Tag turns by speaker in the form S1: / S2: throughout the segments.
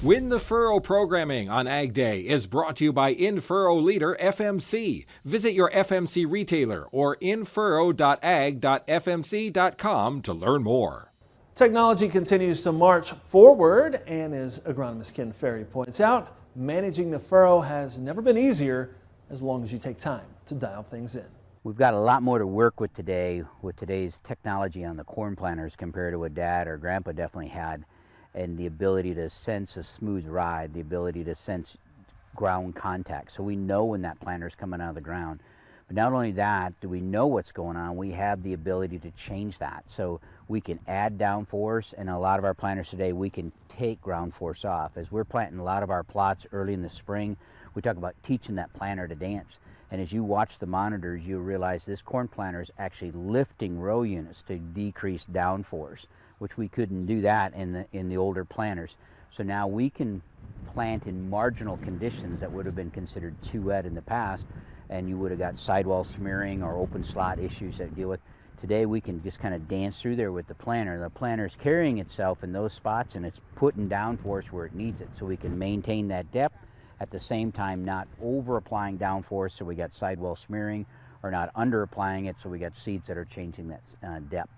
S1: Win the Furrow programming on Ag Day is brought to you by In-Furrow leader FMC. Visit your FMC retailer or infurrow.ag.fmc.com to learn more.
S2: Technology continues to march forward, and as agronomist Ken Ferry points out, managing the furrow has never been easier as long as you take time to dial things in.
S3: We've got a lot more to work with today with today's technology on the corn planters compared to what Dad or Grandpa definitely had, and the ability to sense a smooth ride, the ability to sense ground contact. So we know when that planter is coming out of the ground. But not only that, do we know what's going on, we have the ability to change that. So we can add downforce, and a lot of our planters today, we can take ground force off. As we're planting a lot of our plots early in the spring, we talk about teaching that planter to dance. And as you watch the monitors, you realize this corn planter is actually lifting row units to decrease downforce, which we couldn't do that in the older planters. So now we can plant in marginal conditions that would have been considered too wet in the past, and you would have got sidewall smearing or open slot issues that deal with. Today we can just kind of dance through there with the planter. The planter is carrying itself in those spots, and it's putting downforce where it needs it, so we can maintain that depth, at the same time not over applying downforce so we got sidewall smearing, or not under applying it so we got seeds that are changing that depth.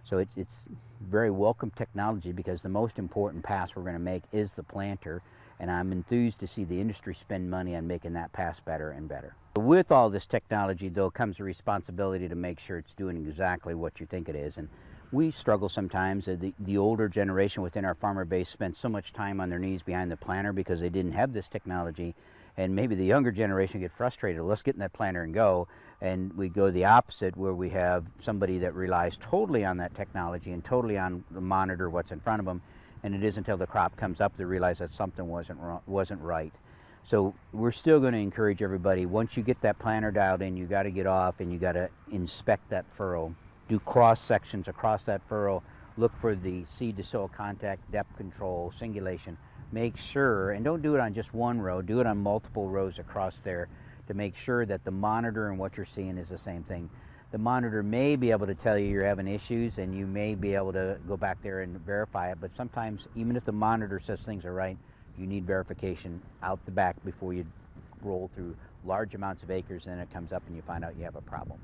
S3: So it's very welcome technology, because the most important pass we're going to make is the planter, and I'm enthused to see the industry spend money on making that pass better and better. With all this technology, though, comes the responsibility to make sure it's doing exactly what you think it is. And we struggle sometimes. The older generation within our farmer base spent so much time on their knees behind the planter because they didn't have this technology. And maybe the younger generation get frustrated. Let's get in that planter and go. And we go the opposite, where we have somebody that relies totally on that technology and totally on the monitor what's in front of them. And it isn't until the crop comes up they realize that something wasn't right. So we're still going to encourage everybody, once you get that planter dialed in, you got to get off and you got to inspect that furrow. Do cross sections across that furrow. Look for the seed to soil contact, depth control, singulation. Make sure, and don't do it on just one row, do it on multiple rows across there to make sure that the monitor and what you're seeing is the same thing. The monitor may be able to tell you you're having issues, and you may be able to go back there and verify it, but sometimes even if the monitor says things are right, you need verification out the back before you roll through large amounts of acres, and then it comes up and you find out you have a problem.